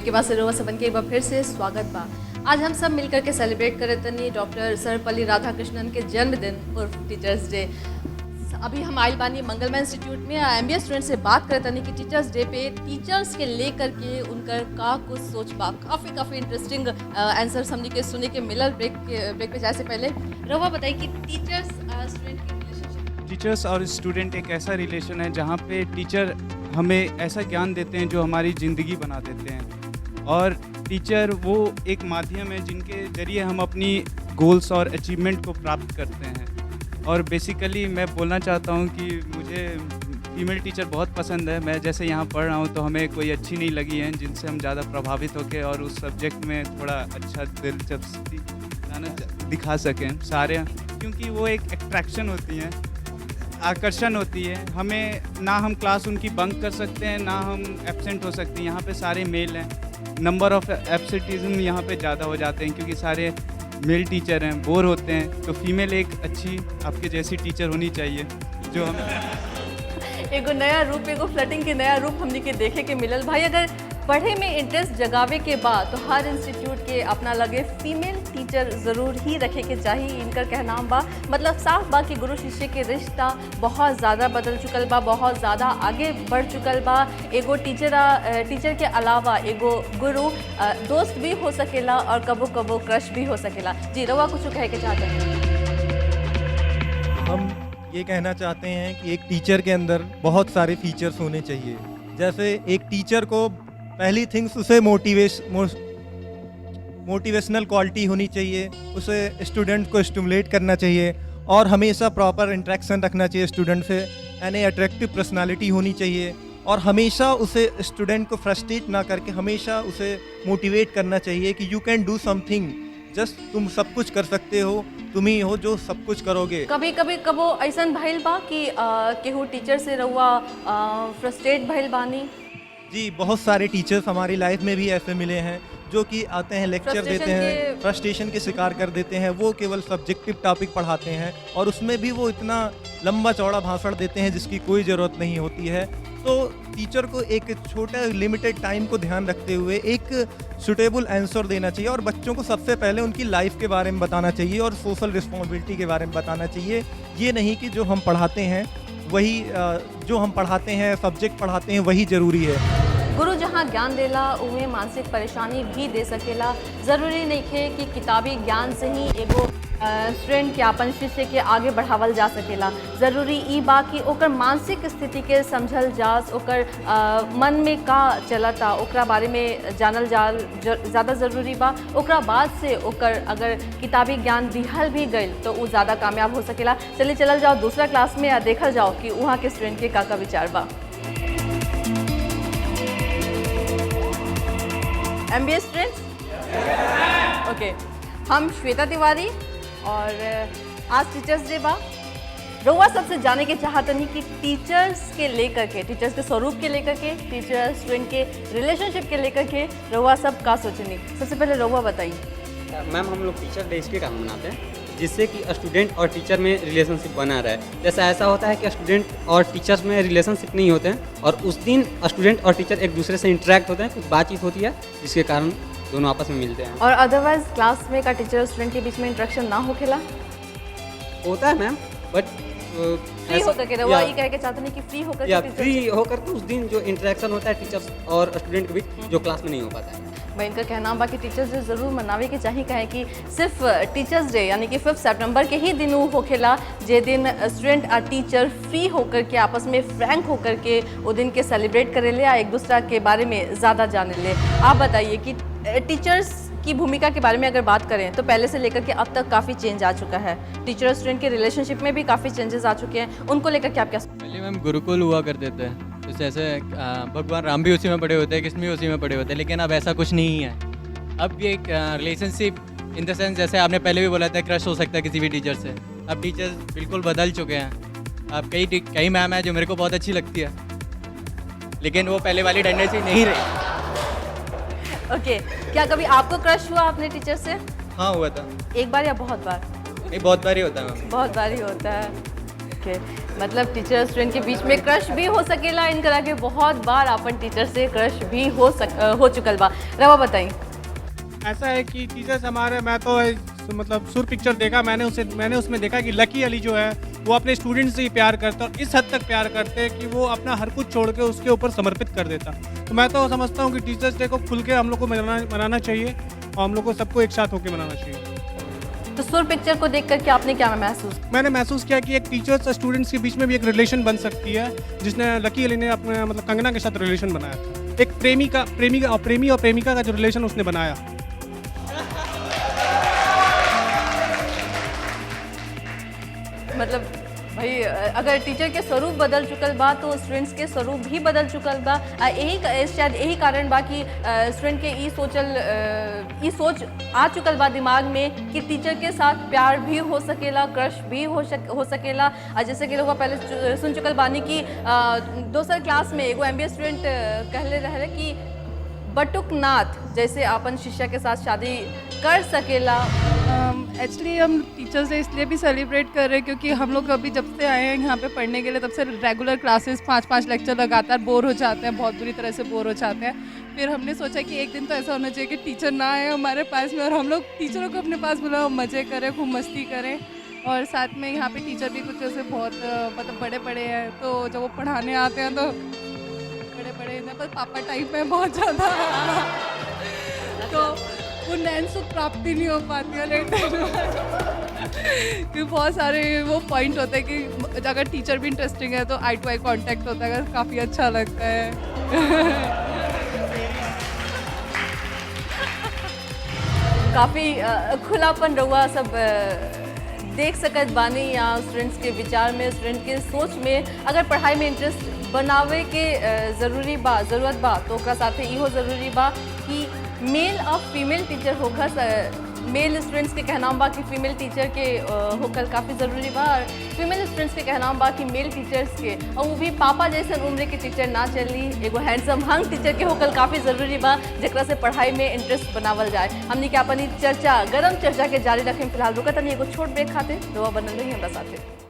के बाद से रोवा सबन के एक बार फिर से स्वागत बा। आज हम सब मिलकर के सेलिब्रेट करे तनी डॉक्टर सर्वपल्ली राधाकृष्णन के जन्मदिन उर्फ टीचर्स डे। अभी हम आइल बानी मंगलमय इंस्टीट्यूट में एमबीए स्टूडेंट से बात करे तनी कि टीचर्स डे पे टीचर्स के लेकर के उनकर का कुछ सोच बा। काफ़ी इंटरेस्टिंग आंसर्स हमने के सुने के मिलल ब्रेक पे जाए से पहले। रोवा बताइए कि टीचर्स स्टूडेंट के रिलेशनशिप। टीचर्स और स्टूडेंट एक ऐसा रिलेशन है जहाँ पे टीचर हमें ऐसा ज्ञान देते हैं जो हमारी ज़िंदगी बना देते हैं, और टीचर वो एक माध्यम है जिनके ज़रिए हम अपनी गोल्स और अचीवमेंट को प्राप्त करते हैं। और बेसिकली मैं बोलना चाहता हूँ कि मुझे फीमेल टीचर बहुत पसंद है। मैं जैसे यहाँ पढ़ रहा हूँ तो हमें कोई अच्छी नहीं लगी है जिनसे हम ज़्यादा प्रभावित होकर और उस सब्जेक्ट में थोड़ा अच्छा दिलचस्पी दिखा सकें सारे, क्योंकि वो एक एट्रैक्शन होती हैं, आकर्षण होती है। हमें ना हम क्लास उनकी बंक कर सकते हैं ना हम एब्सेंट हो सकते हैं। यहाँ पे सारे मेल हैं, नंबर ऑफ़ एब्सेंटिज्म यहाँ पे ज़्यादा हो जाते हैं क्योंकि सारे मेल टीचर हैं, बोर होते हैं। तो फीमेल एक अच्छी आपके जैसी टीचर होनी चाहिए जो हमें एगो नया रूप, एगो फ्लटिंग के नया रूप हमने के देखे के मिलल। भाई अगर पढ़े में इंटरेस्ट जगावे के बाद तो हर इंस्टीट्यूट के अपना लगे फीमेल टीचर ज़रूर ही रखे के चाहिए, इनकर कहना बा। मतलब साफ बा कि गुरु शिष्य के रिश्ता बहुत ज़्यादा बदल चुकल बा, बहुत ज़्यादा आगे बढ़ चुकल बा। एगो टीचर के अलावा एगो गुरु दोस्त भी हो सकेला और कबो कबो क्रश भी हो सकेला। जी रवा कुछ कहे के चाहते हैं? हम ये कहना चाहते हैं कि एक टीचर के अंदर बहुत सारे फीचर्स होने चाहिए। जैसे एक टीचर को पहली थिंग्स उसे मोटिवेशनल क्वालिटी होनी चाहिए, उसे स्टूडेंट को स्टिमुलेट करना चाहिए और हमेशा प्रॉपर इंटरेक्शन रखना चाहिए स्टूडेंट से, यानी अट्रैक्टिव पर्सनालिटी होनी चाहिए। और हमेशा उसे स्टूडेंट को फ्रस्ट्रेट ना करके हमेशा उसे मोटिवेट करना चाहिए कि you can do something, just तुम सब कुछ कर सकते हो, तुम ही हो जो सब कुछ करोगे। कबो ऐसा भइल बा कि केहू टीचर से रहुआ फ्रस्ट्रेट भइल बानी? जी, बहुत सारे टीचर्स हमारी लाइफ में भी ऐसे मिले हैं जो कि आते हैं, लेक्चर देते हैं, फ्रस्ट्रेशन के शिकार कर देते हैं। वो केवल सब्जेक्टिव टॉपिक पढ़ाते हैं और उसमें भी वो इतना लंबा चौड़ा भाषण देते हैं जिसकी कोई ज़रूरत नहीं होती है। तो टीचर को एक छोटा लिमिटेड टाइम को ध्यान रखते हुए एक सुटेबल आंसर देना चाहिए और बच्चों को सबसे पहले उनकी लाइफ के बारे में बताना चाहिए और सोशल रिस्पॉन्सिबिलिटी के बारे में बताना चाहिए। ये नहीं कि जो हम पढ़ाते हैं वही सब्जेक्ट पढ़ाते हैं वही ज़रूरी है। गुरु जहाँ ज्ञान देला उन्हें मानसिक परेशानी भी दे सकेला। ज़रूरी नहीं है कि किताबी ज्ञान से ही एगो स्टूडेंट के अपन शिष्य के आगे बढ़ावल जा सकेला। ज़रूरी ई बा कि ओकर मानसिक स्थिति के समझल जास, ओकर मन में का चलता ओकरा बारे में जानल जाल ज़्यादा ज़रूरी बा। ओकरा बाद से ओकर अगर किताबी ज्ञान दिहल भी गई तो वो ज़्यादा कामयाब हो सकेला। चलिए चलल जाओ दूसरा क्लास में या देखल जाओ कि वहाँ के स्टूडेंट के का विचार बा। एमबीए स्टूडेंट्स, ओके, हम श्वेता तिवारी और आज टीचर्स डे बा। रउआ सबसे जाने के चाहते नहीं कि टीचर्स के लेकर के, टीचर्स के स्वरूप के लेकर के, टीचर स्टूडेंट के रिलेशनशिप के लेकर के रउआ सब का सोचनी। सबसे पहले रउआ बताइए। मैम, हम लोग टीचर डे इसके काम मनाते हैं जिससे कि स्टूडेंट और टीचर में रिलेशनशिप बना रहे। जैसे ऐसा होता है कि स्टूडेंट और टीचर्स में रिलेशनशिप नहीं होते हैं और उस दिन स्टूडेंट और टीचर एक दूसरे से इंटरेक्ट होते हैं, कुछ बातचीत होती है जिसके कारण दोनों आपस में मिलते हैं। और अदरवाइज क्लास में का टीचर स्टूडेंट के बीच में इंटरेक्शन ना होखेला? होता है मैम, बट फ्री होकर के रउआ ये कह के चाहते नहीं कि फ्री होकर के फ्री होकर के उस दिन जो इंटरेक्शन होता है टीचर्स और स्टूडेंट के बीच जो क्लास में नहीं हो पाता है। मैं इनका कहना बा कि टीचर्स डे ज़रूर मनावे के चाहिए। कहे कि सिर्फ टीचर्स डे यानी कि 5 सितंबर के ही दिन वो होखेला जे दिन स्टूडेंट और टीचर फ्री होकर के आपस में फ्रैंक होकर के वो दिन के सेलिब्रेट करे ले या एक दूसरा के बारे में ज़्यादा जाने ले। आप बताइए कि टीचर्स की भूमिका के बारे में अगर बात करें तो पहले से लेकर के अब तक काफ़ी चेंज आ चुका है। टीचर स्टूडेंट के रिलेशनशिप में भी काफ़ी चेंजेस आ चुके हैं, उनको लेकर के आप क्या? पहले मैम गुरुकुल हुआ करते थे, तो जैसे भगवान राम भी उसी में पढ़े होते हैं, कृष्ण भी उसी में पढ़े होते हैं, लेकिन अब ऐसा कुछ नहीं है। अब ये एक रिलेशनशिप इन द सेंस, जैसे आपने पहले भी बोला था, क्रश हो सकता है किसी भी टीचर से। अब टीचर्स बिल्कुल बदल चुके हैं। अब कई मैम है जो मेरे को बहुत अच्छी लगती है, लेकिन वो पहले वाली टेंडेंसी नहीं रही। ओके, क्या कभी आपको क्रश हुआ अपने टीचर से? हाँ, हुआ था। एक बार या बहुत बार? नहीं, बहुत बार ही होता है मैम। बहुत बार ही होता है। ओके, मतलब टीचर स्टूडेंट के बीच में क्रश भी हो सकेला, इन करा के बहुत बार अपन टीचर से क्रश भी हो चुकल बा। रवा बताई। ऐसा है कि टीचर्स हमारे, मैं तो मतलब सुर पिक्चर देखा, मैंने उसमें देखा कि लकी अली जो है वो अपने स्टूडेंट से ही प्यार करता और इस हद तक प्यार करते हैं कि वो अपना हर कुछ छोड़ के उसके ऊपर समर्पित कर देता। तो मैं तो समझता हूँ कि टीचर्स डे को खुल के हम लोग को मनाना चाहिए और हम लोग को सबको एक साथ होकर मनाना चाहिए। तो सुर पिक्चर को देख करके आपने क्या महसूस? मैंने महसूस किया कि एक टीचर्स और स्टूडेंट्स के बीच में भी एक रिलेशन बन सकती है, जिसने लकी अली ने अपने मतलब कंगना के साथ रिलेशन बनाया था। एक प्रेमी और प्रेमिका का जो रिलेशन उसने बनाया। मतलब भाई अगर टीचर के स्वरूप बदल चुकल बा तो स्टूडेंट्स के स्वरूप भी बदल चुकल बा। शायद यही कारण बा कि स्टूडेंट के ई सोच आ चुकल बा दिमाग में कि टीचर के साथ प्यार भी हो सकेला, क्रश भी हो सकेला। जैसे कि लोग पहले सुन चुकल बानी कि दोसर क्लास में एगो MBA स्टूडेंट कहले रहे कि बटुक नाथ जैसे अपन शिष्या के साथ शादी कर सकेला। एक्चुअली हम टीचर्स डे इसलिए भी सेलिब्रेट कर रहे हैं क्योंकि हम लोग अभी जब से आए हैं यहाँ पे पढ़ने के लिए तब से रेगुलर क्लासेस 5-5 लेक्चर लगातार बोर हो जाते हैं, बहुत बुरी तरह से बोर हो जाते हैं। फिर हमने सोचा कि एक दिन तो ऐसा होना चाहिए कि टीचर ना आए हमारे पास में और हम लोग टीचरों को अपने पास बुलाओ, मज़े करें, खूब मस्ती करें। और साथ में यहाँ पे टीचर भी कुछ ऐसे बहुत मतलब बड़े हैं, तो जब वो पढ़ाने आते हैं तो बड़े पर पापा टाइप में बहुत ज़्यादा तो वो नैन सुख प्राप्ति नहीं हो पाती है लेकिन कि बहुत सारे वो पॉइंट होते हैं कि अगर टीचर भी इंटरेस्टिंग है तो आई टू आई कांटेक्ट होता है, काफ़ी अच्छा लगता है। काफ़ी खुलापन रहुआ सब देख सकत बानी या स्टूडेंट्स के विचार में, स्टूडेंट के सोच में अगर पढ़ाई में इंटरेस्ट बनावे के ज़रूरत बा तो ओकरा साथे इहो ज़रूरी बा कि मेल और फीमेल टीचर होगा। मेल स्टूडेंट्स के कहना बा कि फीमेल टीचर के होकर काफ़ी ज़रूरी बा और फीमेल स्टूडेंट्स के कहना बा कि मेल टीचर्स के और वो भी पापा जैसे उम्र के टीचर ना चली, एगो हैंडसम हंग टीचर के होकर काफ़ी ज़रूरी बा जेकरा से पढ़ाई में इंटरेस्ट बनावल जाए। हमने क्या अपनी चर्चा गरम चर्चा के जारी रखें। फिलहाल रुका तनी एगो छोट ब्रेक खाते, दुआ बनल रही हमरा साथे।